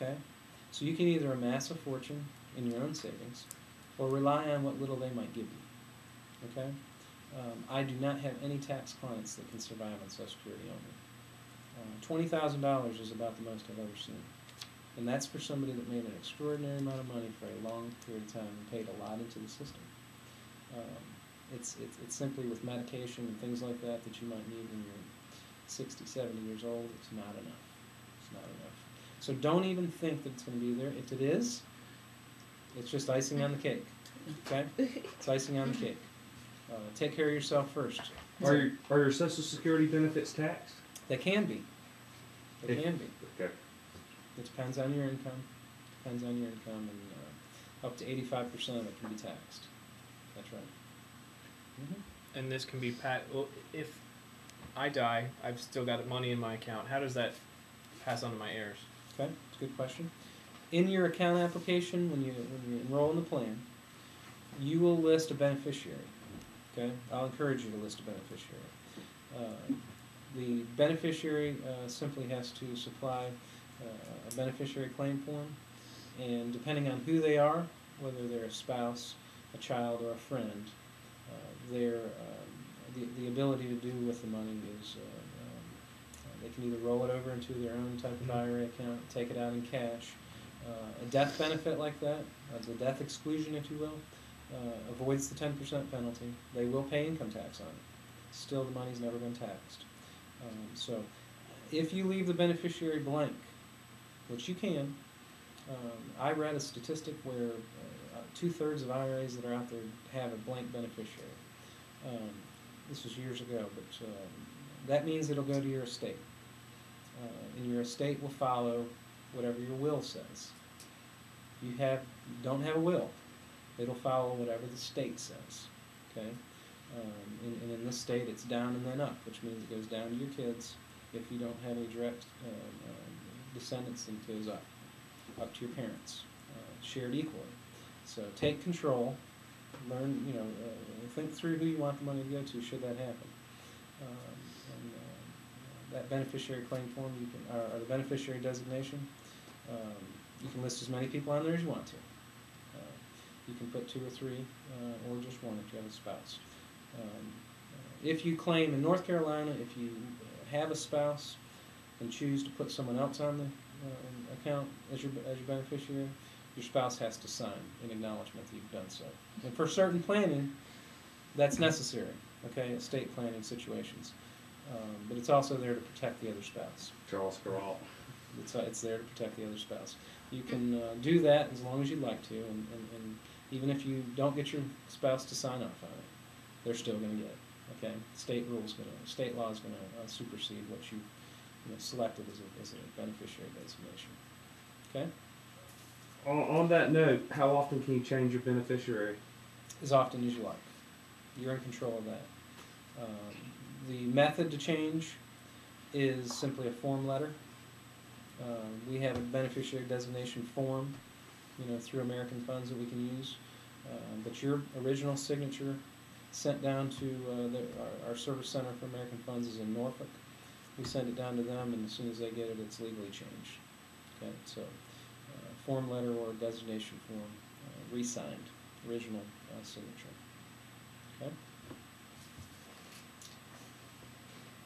Okay? So you can either amass a fortune in your own savings or rely on what little they might give you. Okay? I do not have any tax clients that can survive on Social Security only. $20,000 is about the most I've ever seen. And that's for somebody that made an extraordinary amount of money for a long period of time and paid a lot into the system. It's simply with medication and things like that that you might need when you're 60, 70 years old. It's not enough. It's not enough. So don't even think that it's going to be there. If it is, it's just icing on the cake. Okay? It's icing on the cake. Take care of yourself first. Are your Social Security benefits taxed? They can be. They can be. Okay. It depends on your income. Depends on your income, and up to 85% of it can be taxed. That's right. Mm-hmm. And this can be well, if I die, I've still got money in my account. How does that pass on to my heirs? Okay, that's a good question. In your account application, when you enroll in the plan, you will list a beneficiary. Okay, I'll encourage you to list a beneficiary. The beneficiary simply has to supply a beneficiary claim form, and depending on who they are, whether they're a spouse, a child, or a friend, the ability to do with the money is they can either roll it over into their own type of IRA account, take it out in cash. A death benefit like that, the death exclusion, if you will, avoids the 10% penalty. They will pay income tax on it. Still, the money's never been taxed. So if you leave the beneficiary blank, which you can, I read a statistic where 2/3 of IRAs that are out there have a blank beneficiary. This was years ago, but that means it'll go to your estate. And your estate will follow whatever your will says. You don't have a will, it'll follow whatever the state says. Okay? And in this state, it's down and then up, which means it goes down to your kids. If you don't have any direct descendants, then it goes up to your parents, shared equally. So take control, learn, think through who you want the money to go to should that happen. That beneficiary claim form, or the beneficiary designation, you can list as many people on there as you want to. You can put 2 or 3, or just 1 if you have a spouse. If you claim in North Carolina, if you have a spouse and choose to put someone else on the account as your beneficiary, your spouse has to sign an acknowledgement that you've done so. And for certain planning, that's necessary, okay, estate planning situations. But it's also there to protect the other spouse. Charles Carroll. It's there to protect the other spouse. You can do that as long as you'd like to, and even if you don't get your spouse to sign off on it, they're still going to get it. Okay, state law is going to supersede what you selected as a beneficiary designation. Okay. On that note, how often can you change your beneficiary? As often as you like. You're in control of that. The method to change is simply a form letter. We have a beneficiary designation form, through American Funds that we can use. But your original signature sent down to our service center for American Funds is in Norfolk. We send it down to them, and as soon as they get it, it's legally changed. Okay, so form letter or designation form, re-signed, original signature. Okay.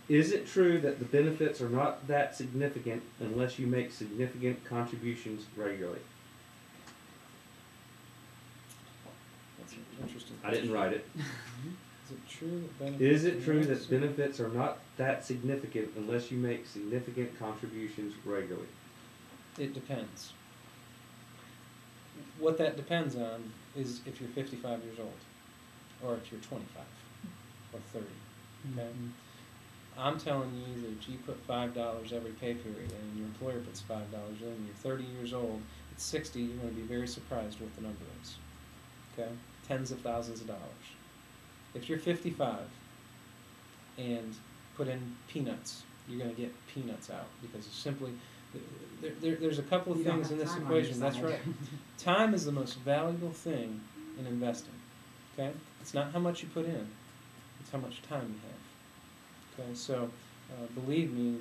Is it true that the benefits are not that significant unless you make significant contributions regularly? That's an interesting question. I didn't write it. Is it true that benefits are not that significant unless you make significant contributions regularly? It depends. What that depends on is if you're 55 years old, or if you're 25, or 30. Okay? Mm-hmm. I'm telling you that if you put $5 every pay period in, and your employer puts $5 in, and you're 30 years old, at 60, you're going to be very surprised what the number is. Okay? Tens of thousands of dollars. If you're 55 and put in peanuts, you're going to get peanuts out, because it's simply, there's a couple of things in this equation. That's right. Time is the most valuable thing in investing. Okay? It's not how much you put in, it's how much time you have. Okay, so believe me,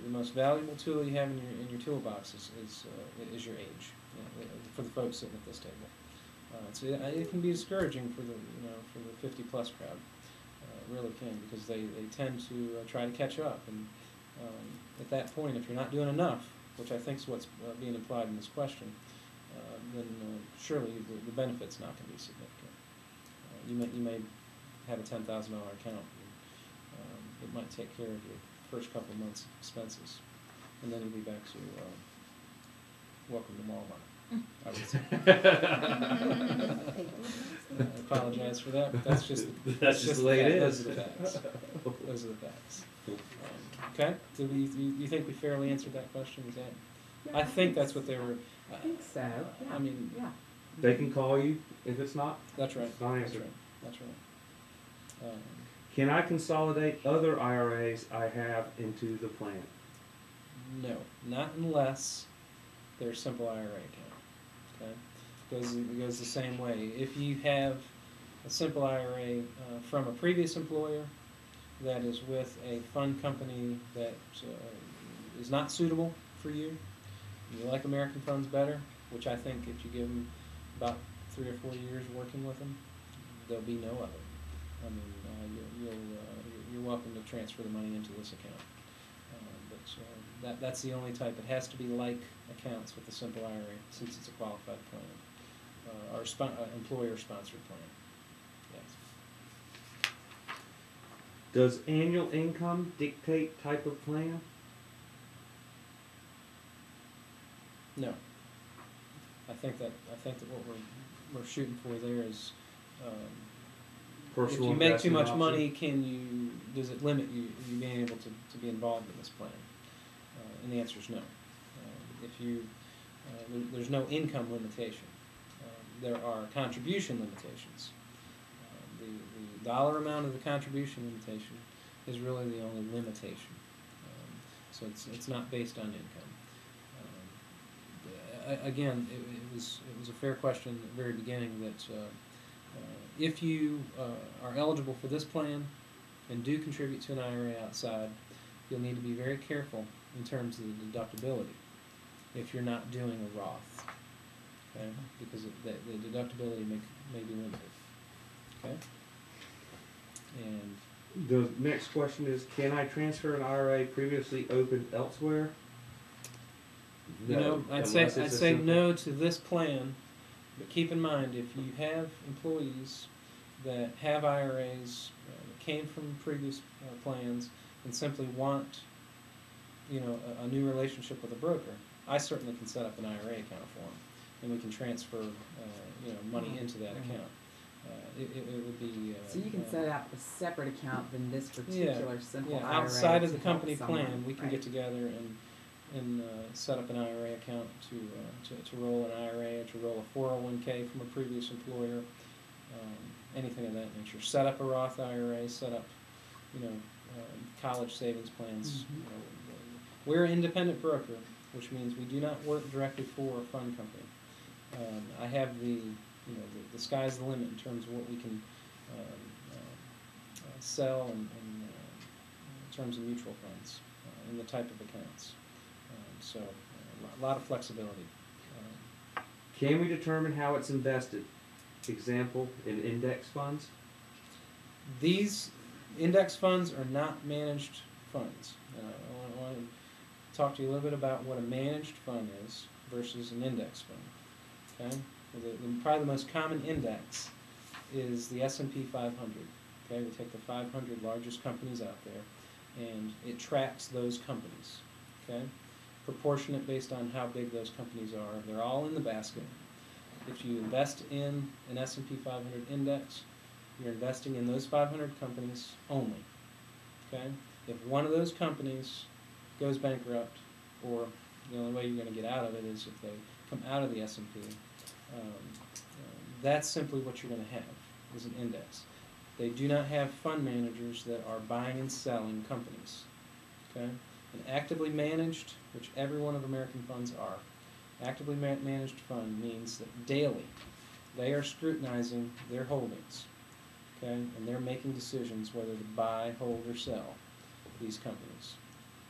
the most valuable tool you have in your toolbox is your age. For the folks sitting at this table, it can be discouraging for the 50-plus crowd. It really can, because they tend to try to catch up, and at that point, if you're not doing enough, which I think is what's being implied in this question, then surely the benefit's not going to be significant. You may have a $10,000 account. It might take care of your first couple of months' expenses, and then you'll be back to welcome to Walmart, I would say. I apologize for that, but that's just the way it is. Those are the facts. Those are the facts. Okay? Do you think we fairly answered that question? Is that? Yeah, I think that's what they were. I think so. Yeah. I mean, yeah. They can call you if it's not. That's right. It's not That's answered. right. That's right. Can I consolidate other IRAs I have into the plan? No, not unless they're a simple IRA account. Okay, it goes the same way. If you have a simple IRA from a previous employer that is with a fund company that is not suitable for you, you like American funds better, which I think if you give them about 3 or 4 years working with them, there'll be no other. I mean, you're welcome to transfer the money into this account. But that's the only type. It has to be like accounts with a simple IRA, since it's a qualified plan, or employer-sponsored plan. Yes. Does annual income dictate type of plan? No. I think that what we're shooting for there is. Personal if you make too investment much option? money, does it limit you being able to be involved in this plan? And the answer is no. There's no income limitation. There are contribution limitations. The dollar amount of the contribution limitation is really the only limitation. So it's not based on income. Again, it was a fair question at the very beginning that. If you are eligible for this plan and do contribute to an IRA outside, you'll need to be very careful in terms of the deductibility if you're not doing a Roth, okay? Because the deductibility may be limited, okay? And The next question is, can I transfer an IRA previously opened elsewhere? No, I'd unless say it's a simple- no to this plan. But keep in mind, if you have employees that have IRAs that came from previous plans and simply want, a new relationship with a broker, I certainly can set up an IRA account for them, and we can transfer, money into that account. It would be. So you can set up a separate account than this particular simple IRA. Outside of to the help company someone, plan, we can right. get together and set up an IRA account to roll an IRA, to roll a 401k from a previous employer, anything of that nature. Set up a Roth IRA, set up, college savings plans. Mm-hmm. We're an independent broker, which means we do not work directly for a fund company. I have the sky's the limit in terms of what we can sell and in terms of mutual funds and the type of accounts. So a lot of flexibility. Can we determine how it's invested? Example, in index funds? These index funds are not managed funds. I want to talk to you a little bit about what a managed fund is versus an index fund. Okay, probably the most common index is the S&P 500. Okay, we take the 500 largest companies out there, and it tracks those companies. Okay, proportionate based on how big those companies are. They're all in the basket. If you invest in an S&P 500 index, you're investing in those 500 companies only. Okay? If one of those companies goes bankrupt, or the only way you're going to get out of it is if they come out of the S&P, that's simply what you're going to have, is an index. They do not have fund managers that are buying and selling companies. Okay? An actively managed, which every one of American funds are, actively managed fund means that daily they are scrutinizing their holdings, okay, and they're making decisions whether to buy, hold, or sell. these companies.